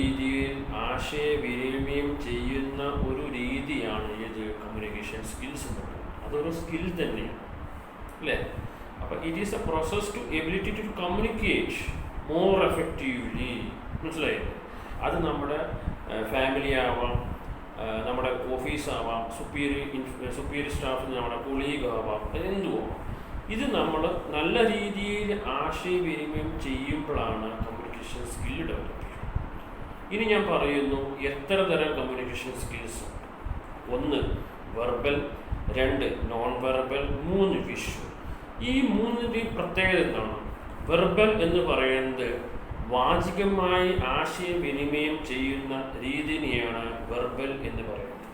രീതിയിൽ ആശയവിനിമയം ചെയ്യുന്ന ഒരു രീതിയാണ് ഇത് കമ്മ്യൂണിക്കേഷൻ സ്കിൽസ് എന്ന് പറയുന്നത്. അതൊരു സ്കിൽ തന്നെയാണ്, അല്ലേ? അപ്പോൾ it is a process to ability to communicate more effectively. മനസ്സിലായില്ലേ? അത് നമ്മുടെ ഫാമിലി ആവാം, നമ്മുടെ ഓഫീസാവാം, സുപ്പീരിയർ സ്റ്റാഫിൽ നമ്മുടെ കൊളീഗ് ആവാം, എന്തുവാം. ഇത് നമ്മൾ നല്ല രീതിയിൽ ആശയവിനിമയം ചെയ്യുമ്പോഴാണ് കമ്മ്യൂണിക്കേഷൻ സ്കിൽ ഡെവലപ്പ് ചെയ്യുന്നത്. ഇനി ഞാൻ പറയുന്നു എത്ര തരം communication skills. 1 verbal, 2 non verbal, 3 visual. ഈ 3ൻ്റെയും പ്രത്യേകത എന്താണ്? വെർബൽ എന്ന് പറയുന്നത് വാചികമായി ആശയവിനിമയം ചെയ്യുന്ന രീതിയെയാണ് വെർബൽ എന്ന് പറയുന്നത്.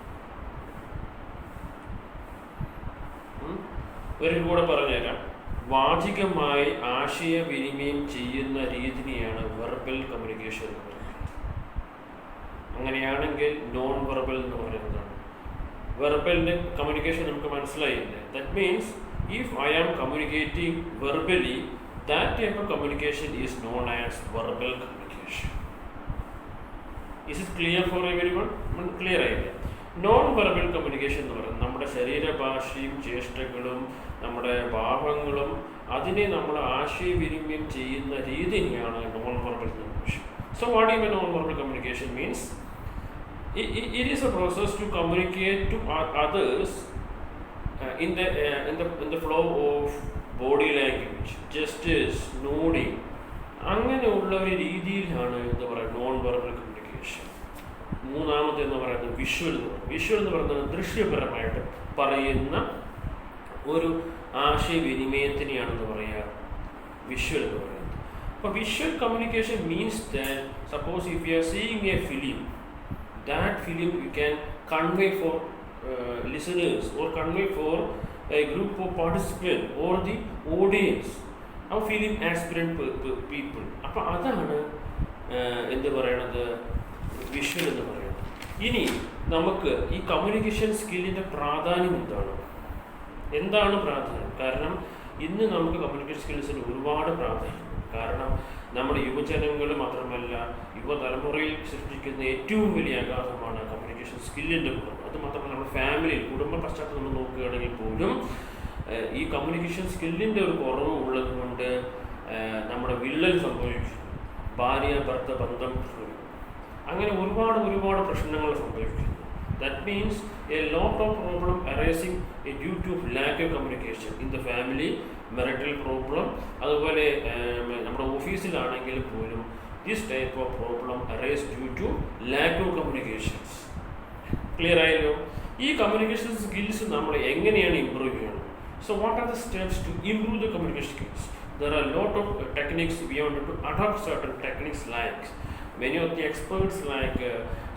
ഒരു കൂടെ പറഞ്ഞുതരാം. വാചികമായി ആശയവിനിമയം ചെയ്യുന്ന രീതിയെയാണ് വെർബൽ കമ്മ്യൂണിക്കേഷൻ എന്ന് പറയുന്നത്. അങ്ങനെയാണെങ്കിൽ നോൺ വെർബൽ എന്ന് പറയുന്നതാണ്. വെർബലിൻ്റെ കമ്മ്യൂണിക്കേഷൻ നമുക്ക് മനസ്സിലായില്ലേ? That means if I am communicating verbally, that type of communication is known as verbal communication. Is it clear for everyone? Clear ആയില്ലേ? നോൺ വെർബൽ കമ്മ്യൂണിക്കേഷൻ എന്ന് പറയുന്നത് നമ്മുടെ ശരീരഭാഷയും ചേഷ്ടകളും നമ്മുടെ ഭാവങ്ങളും അതിനെ നമ്മൾ ആശയവിനിമയം ചെയ്യുന്ന രീതിയാണ് non verbal communication. So what is known verbal communication means? It is a process to communicate to others in the flow of body language, gestures, nodding, അങ്ങനെയുള്ള ഒരു രീതിയിലാണ് എന്താ പറയുക നോൺ വെർബൽ കമ്മ്യൂണിക്കേഷൻ. 3ാമത്തെ എന്ന് പറയുന്നത് വിഷ്വൽ എന്ന് പറയുന്നത്. വിഷ്വൽ എന്ന് പറയുന്നത് ദൃശ്യപരമായിട്ട് പറയുന്ന ഒരു ആശയവിനിമയത്തിനെയാണെന്ന് പറയുക വിഷ്വൽ എന്ന് പറയുന്നത്. അപ്പോൾ visual communication means that suppose if you are seeing A film, that film you can convey for listeners or convey for a group of participants or the audience, a film aspirant people. അപ്പോൾ അതാണ് എന്ത് പറയണത് visual എന്ന് പറയുന്നത്. ഇനി നമുക്ക് ഈ communication സ്കില്ലിൻ്റെ പ്രാധാന്യം എന്താണ് പ്രാധാന്യം? കാരണം ഇന്ന് നമുക്ക് കമ്മ്യൂണിക്കേഷൻ സ്കിൽസിന് ഒരുപാട് പ്രാധാന്യം. കാരണം നമ്മുടെ യുവജനങ്ങൾ മാത്രമല്ല യുവതലമുറയിൽ സൃഷ്ടിക്കുന്ന ഏറ്റവും വലിയ ആഘാതമാണ് കമ്മ്യൂണിക്കേഷൻ സ്കില്ലിൻ്റെ കുറവ്. അത് മാത്രമല്ല നമ്മുടെ ഫാമിലിയിൽ കുടുംബ പശ്ചാത്തലം നമ്മൾ നോക്കുകയാണെങ്കിൽ പോലും ഈ കമ്മ്യൂണിക്കേഷൻ സ്കില്ലിൻ്റെ ഒരു കുറവ് ഉള്ളത് കൊണ്ട് നമ്മുടെ വിള്ളൽ സംഭവിക്കുന്നു, ഭാര്യ ഭർത്ത ബന്ധം, അങ്ങനെ ഒരുപാട് പ്രശ്നങ്ങൾ സംഭവിക്കുന്നു. That means a lot of problem arising due to lack of communication in the family, marital problem, അതുപോലെ നമ്മുടെ ഓഫീസിലാണെങ്കിൽ പോലും this type of problem arise due to lack of communications. Clear ആയല്ലോ? ഈ കമ്മ്യൂണിക്കേഷൻ സ്കിൽസ് നമ്മൾ എങ്ങനെയാണ് ഇംപ്രൂവ് ചെയ്യുന്നത്? So what are the steps to improve the communication skills? There are a lot of techniques. We want to adopt certain techniques like many of the experts like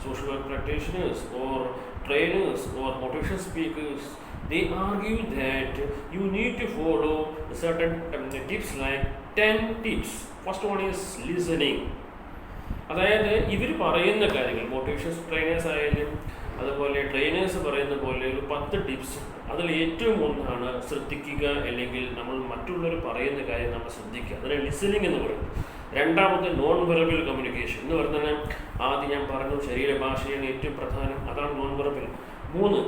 social work practitioners or trainers or motivation speakers, they argue that you need to follow certain tips like 10 tips. First one is listening. അതായത് ഇവർ പറയുന്ന കാര്യങ്ങൾ motivation trainers ആയാലും അതുപോലെ trainers പറയുന്ന പോലെ ഒരു 10 tips. അതിൽ ഏറ്റവും ഒന്നാണ് ശ്രദ്ധിക്കുക, അല്ലെങ്കിൽ നമ്മൾ മറ്റുള്ളവർ പറയുന്ന കാര്യം നമ്മൾ ശ്രദ്ധിക്കുക. അതിനെ ലിസണിങ് എന്ന് പറയുന്നത്. 2ാമത്തെ നോൺ വെർബൽ കമ്മ്യൂണിക്കേഷൻ എന്ന് പറഞ്ഞാൽ ആദ്യം ഞാൻ പറഞ്ഞു ശരീരഭാഷയാണ് ഏറ്റവും പ്രധാനം, അതാണ് non verbal. 3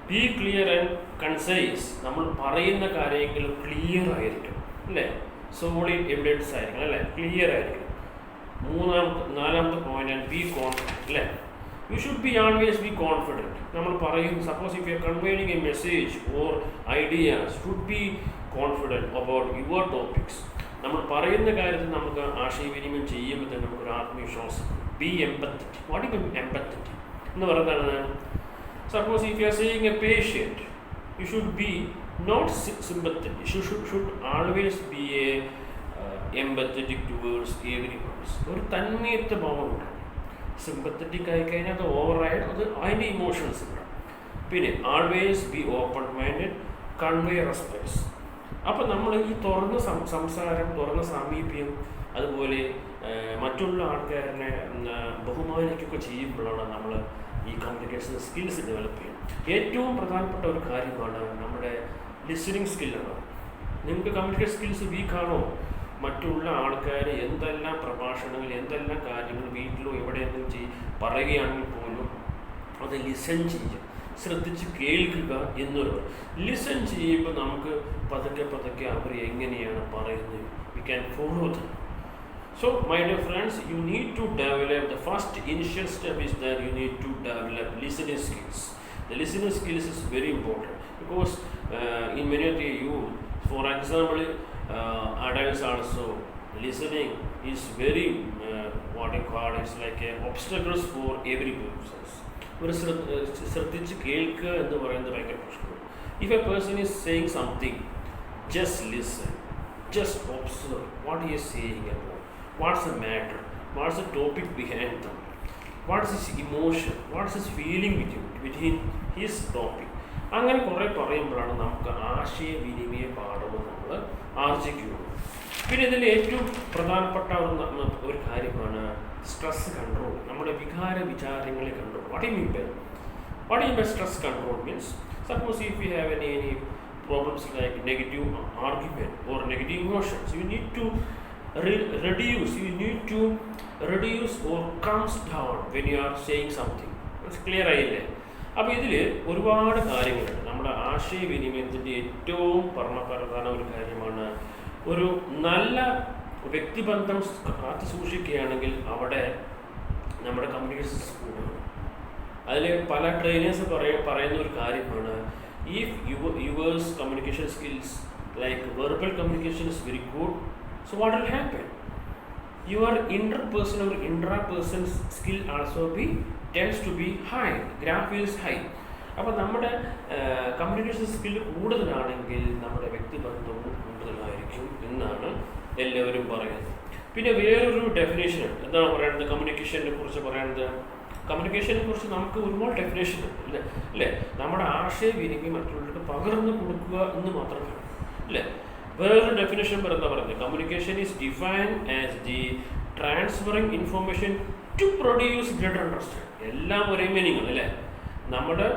B clear and concise. നമ്മൾ പറയുന്ന കാര്യങ്ങൾ ക്ലിയർ ആയിരിക്കണം, അല്ലേ? സോളിഡ് എവിഡൻസ് ആയിരിക്കണം, അല്ലേ? ക്ലിയർ ആയിരിക്കണം. 4ാമത്തെ പോയിന്റ് ബി കോൺഫിഡൻറ്റ്, അല്ലേ? You should be always be confident. നമ്മൾ പറയും suppose if you are conveying a message or ideas, should be confident about your topics. നമ്മൾ പറയുന്ന കാര്യത്തിൽ നമുക്ക് ആശയവിനിമയം ചെയ്യുമ്പോൾ തന്നെ നമുക്കൊരു ആത്മവിശ്വാസം. Be empathetic. What is empathetic എന്ന് പറയുന്നതാണ് suppose if you are seeing a patient, you should be not sympathetic. You should always be a empathetic towards everybody. ഒരു തന്മയത്വ ഭാവം ഉണ്ടാവും. സിമ്പത്തറ്റിക് ആയിക്കഴിഞ്ഞാൽ അത് ഓവറായിട്ട് അത് അതിൻ്റെ ഇമോഷൻസ് ഉണ്ടാവും. പിന്നെ always B open minded, convey respects. അപ്പം നമ്മൾ ഈ തുറന്ന സംസാരം, തുറന്ന സാമീപ്യം, അതുപോലെ മറ്റുള്ള ആൾക്കാരെ ബഹുമാനിക്കുകയൊക്കെ ചെയ്യുമ്പോഴാണ് നമ്മൾ ഈ കമ്മ്യൂണിക്കേഷൻ സ്കിൽസ് ഡെവലപ്പ് ചെയ്യുന്നത്. ഏറ്റവും പ്രധാനപ്പെട്ട ഒരു കാര്യമാണ് നമ്മുടെ ലിസണിങ് സ്കില്ലാണ്. നിങ്ങൾക്ക് കമ്മ്യൂണിക്കേഷൻ സ്കിൽസ് വീക്കാണോ, മറ്റുള്ള ആൾക്കാർ എന്തെല്ലാം പ്രഭാഷണങ്ങൾ, എന്തെല്ലാം കാര്യങ്ങൾ വീട്ടിലോ എവിടെയെങ്കിലും പറയുകയാണെങ്കിൽ പോലും അത് ലിസൺ ചെയ്യുക, ശ്രദ്ധിച്ച് കേൾക്കുക എന്നൊരു ലിസൺ ചെയ്യുമ്പോൾ നമുക്ക് പതുക്കെ അവർ എങ്ങനെയാണ് പറയുന്നത്, we can follow dum. So, my dear friends, you need to develop, the first initial step is that you need to develop listening skills. The listening skills is very important because in many of the youth, for example, adults also, listening is very, what you call, it's like a obstacles for every person. ഒരു ശ്രദ്ധിച്ച് കേൾക്കുക എന്ന് പറയുന്നത് ഭയങ്കര പ്രശ്നമാണ്. If a person is saying something, just listen, just observe what he is saying about. What's the matter? What's the topic behind them? What's his emotion? What's his feeling within his topic? അങ്ങനെ കുറേ പറയുമ്പോഴാണ് നമുക്ക് ആശയവിനിമയ പാഠവും നമ്മൾ ആർജിക്കുകയുള്ളൂ. പിന്നെ ഇതിൽ ഏറ്റവും പ്രധാനപ്പെട്ട ഒരു കാര്യമാണ് സ്ട്രെസ് കൺട്രോൾ, നമ്മുടെ വിചാരങ്ങളെ control. What do you mean by stress control? Means suppose if you have any problems like negative argument or negative emotions, you need to reduce or calm down when you are saying something. It's clear ആയില്ലേ? അപ്പോൾ ഇതിൽ ഒരുപാട് കാര്യങ്ങളുണ്ട്. നമ്മുടെ ആശയവിനിമയത്തിൻ്റെ ഏറ്റവും പ്രധാന ഒരു കാര്യമാണ് ഒരു നല്ല വ്യക്തിബന്ധം കാത്തു സൂക്ഷിക്കുകയാണെങ്കിൽ അവിടെ നമ്മുടെ കമ്മ്യൂണിക്കേഷൻ സ്കൂളാണ്. അതിൽ പല ട്രെയിനേഴ്സ് പറയുന്ന ഒരു കാര്യമാണ്, if yours communication skills like verbal communication is very good, so what will happen? Your interpersonal or intraperson skill also tends to be high, graph is high. അപ്പോൾ നമ്മുടെ കമ്മ്യൂണിക്കേഷൻ സ്കില്ല് കൂടുതലാണെങ്കിൽ നമ്മുടെ വ്യക്തിബന്ധവും കൂടുതലായിരിക്കും എന്നാണ് എല്ലാവരും പറയുന്നത്. പിന്നെ വേറൊരു ഡെഫിനേഷൻ എന്താണ് പറയുന്നത് കമ്മ്യൂണിക്കേഷനെ കുറിച്ച് പറയുന്നത്? കമ്മ്യൂണിക്കേഷനെ കുറിച്ച് നമുക്ക് ഒരുപാട് ഡെഫിനേഷൻ ഉണ്ട് അല്ലേ? നമ്മുടെ ആശയവിനിമയം മറ്റുള്ളവർക്ക് പകർന്നു കൊടുക്കുക എന്ന് മാത്രമാണ് അല്ലേ? വേറൊരു ഡെഫിനേഷൻ എന്താ പറയുന്നത്? Communication is defined as the transferring information to produce greater understanding. എല്ലാം ഒരേ മീനിങ് അല്ലേ? നമ്മുടെ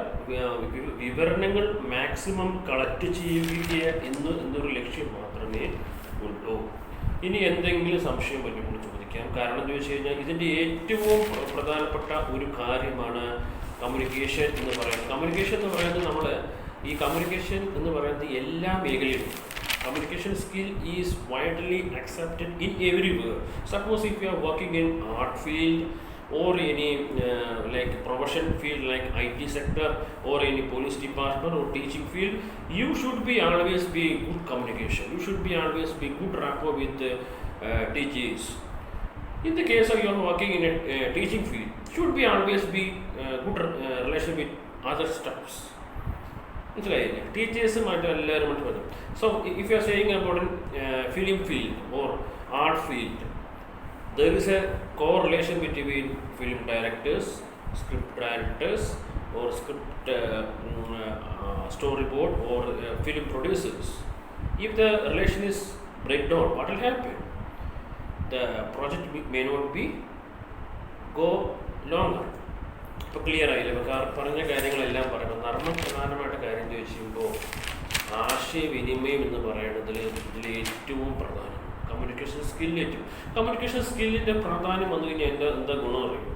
വിവരണങ്ങൾ മാക്സിമം കളക്ട് ചെയ്യുക എന്നൊരു ലക്ഷ്യം മാത്രമേ ഉള്ളൂ. ഇനി എന്തെങ്കിലും സംശയം പറ്റുമ്പോൾ ചോദിക്കാം. കാരണം എന്ന് വെച്ച് കഴിഞ്ഞാൽ ഇതിൻ്റെ ഏറ്റവും പ്രധാനപ്പെട്ട ഒരു കാര്യമാണ് കമ്മ്യൂണിക്കേഷൻ എന്ന് പറയുന്നത്. കമ്മ്യൂണിക്കേഷൻ എന്ന് പറയുന്നത് ഈ കമ്മ്യൂണിക്കേഷൻ എന്ന് പറയുന്നത് എല്ലാ മേഖലയിലും communication skill is widely accepted in everywhere. Suppose if you are working in art field or any like profession field like IT sector or any police department or teaching field, you should be always be good communication. You should be always be good rapport with teachers. In the case of you are working in a teaching field, should be always be good relation with other staffs. മനസ്സിലായില്ലേ? ടീച്ചേഴ്സുമായിട്ട് എല്ലാവരുമായിട്ട് വരും. So if you are saying about film field or art field, there is a correlation between film directors, script directors or script storyboard or film producers. If the relation is breakdown, what will happen? The project may not be go longer. ഇപ്പോൾ clear ആയില്ല? പറഞ്ഞ കാര്യങ്ങളെല്ലാം പറയുമ്പോൾ നർമ്മപ്രധാനമായിട്ട് കാര്യം ചോദിച്ചുമ്പോൾ ആശയവിനിമയം എന്ന് പറയുന്നതിൽ ഏറ്റവും പ്രധാനം കമ്മ്യൂണിക്കേഷൻ സ്കില്ലിൻ്റെ പ്രാധാന്യം വന്നു കഴിഞ്ഞാൽ എന്താ ഗുണം അറിയും?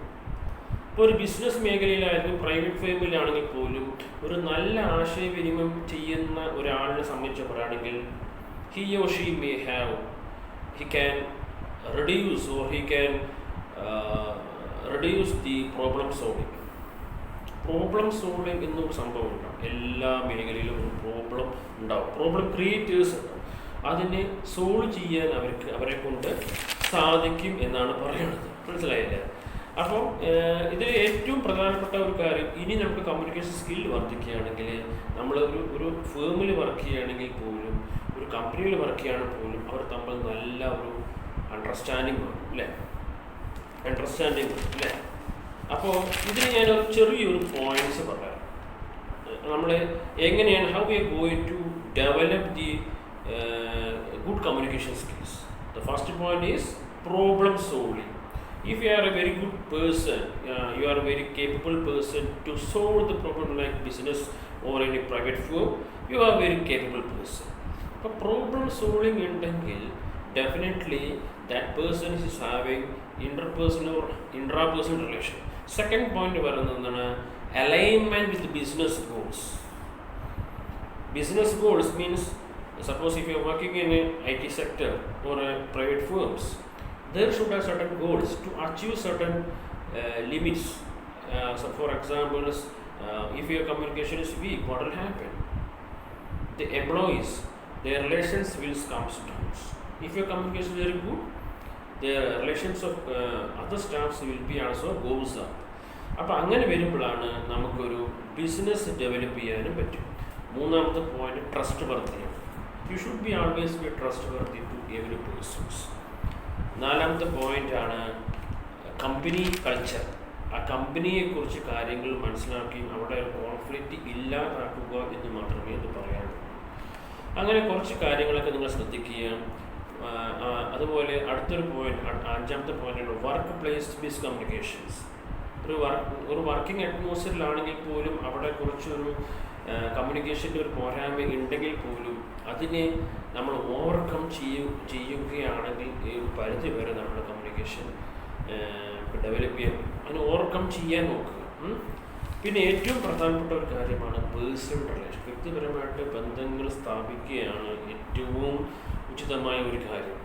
ഇപ്പോൾ ഒരു ബിസിനസ് മേഖലയിലായാലും പ്രൈവറ്റ് ഫേമിലാണെങ്കിൽ പോലും ഒരു നല്ല ആശയവിനിമയം ചെയ്യുന്ന ഒരാളിനെ സംബന്ധിച്ച് പറയുകയാണെങ്കിൽ he or she may have, he can reduce or he can reduce the problem solving എന്നൊരു സംഭവം ഉണ്ടാവും. എല്ലാ മേഖലയിലും ഒരു പ്രോബ്ലം ഉണ്ടാവും, പ്രോബ്ലം ക്രിയേറ്റേഴ്സ് ഉണ്ടാവും. അതിനെ സോൾവ് ചെയ്യാൻ അവരെ കൊണ്ട് സാധിക്കും എന്നാണ് പറയുന്നത്. മനസ്സിലായില്ലേ? അപ്പം ഇതിൽ ഏറ്റവും പ്രധാനപ്പെട്ട ഒരു കാര്യം, ഇനി നമുക്ക് കമ്മ്യൂണിക്കേഷൻ സ്കിൽ വർദ്ധിക്കുകയാണെങ്കിൽ നമ്മൾ ഒരു ഫേമിൽ വർക്ക് ചെയ്യുകയാണെങ്കിൽ പോലും ഒരു കമ്പനിയിൽ വർക്ക് ചെയ്യുകയാണെങ്കിൽ പോലും അവർ തമ്മിൽ നല്ല ഒരു അണ്ടർസ്റ്റാൻഡിങ് വേണം അല്ലേ? അപ്പോൾ ഇതിന് ഞാനൊരു ചെറിയൊരു പോയിന്റ്സ് പറയാം. നമ്മൾ എങ്ങനെയാണ് how we are going to develop the good communication skills. The first point is problem solving. If you are a very good person, you are a very capable person to solve the problem like business or any private firm, you are a very capable person. അപ്പോൾ problem solving ഉണ്ടെങ്കിൽ definitely that person is having interpersonal or intrapersonal relation. Second point പറയുന്നത് എന്താണ്? Alignment with business goals. Business goals means, suppose if you are working in a IT sector or a private firms, there should have certain goals to achieve certain limits. So for example, if your communication is weak, what will happen? The employees, their relations will come down. If your communication is very good, their relations of other staffs will be also goes up. അപ്പോൾ അങ്ങനെ വരുമ്പോഴാണ് നമുക്കൊരു business develop ചെയ്യാനും പറ്റും. മൂന്നാമത്തെ point trust വർത്തിയാണ്. You should be always be trustworthy to every persons. നാലാമത്തെ പോയിന്റാണ് കമ്പനി കൾച്ചർ. ആ കമ്പനിയെക്കുറിച്ച് കാര്യങ്ങൾ മനസ്സിലാക്കി അവിടെ കോൺഫ്ലിക്റ്റ് ഇല്ലാതാക്കുക എന്ന് മാത്രമേ അത് പറയാനുള്ളൂ. അങ്ങനെ കുറച്ച് കാര്യങ്ങളൊക്കെ നിങ്ങൾ ശ്രദ്ധിക്കുക. അതുപോലെ അടുത്തൊരു പോയിന്റ്, അഞ്ചാമത്തെ പോയിന്റാണ് വർക്ക് പ്ലേസ് മിസ്കമ്മ്യൂണിക്കേഷൻസ്. ഒരു വർക്കിംഗ് അറ്റ്മോസ്ഫിയറിലാണെങ്കിൽ പോലും അവിടെ കുറച്ചൊരു കമ്മ്യൂണിക്കേഷൻ്റെ ഒരു പോരായ്മ ഉണ്ടെങ്കിൽ പോലും അതിനെ നമ്മൾ ഓവർകം ചെയ്യുകയാണെങ്കിൽ ഒരു പരിധി വരെ നമ്മുടെ കമ്മ്യൂണിക്കേഷൻ ഡെവലപ്പ് ചെയ്യാൻ, അതിനെ ഓവർകം ചെയ്യാൻ നോക്കുക. പിന്നെ ഏറ്റവും പ്രധാനപ്പെട്ട ഒരു കാര്യമാണ് പേഴ്സണൽ റിലേഷൻ. വ്യക്തിപരമായിട്ട് ബന്ധങ്ങൾ സ്ഥാപിക്കുകയാണ് ഏറ്റവും ഉചിതമായ ഒരു കാര്യം.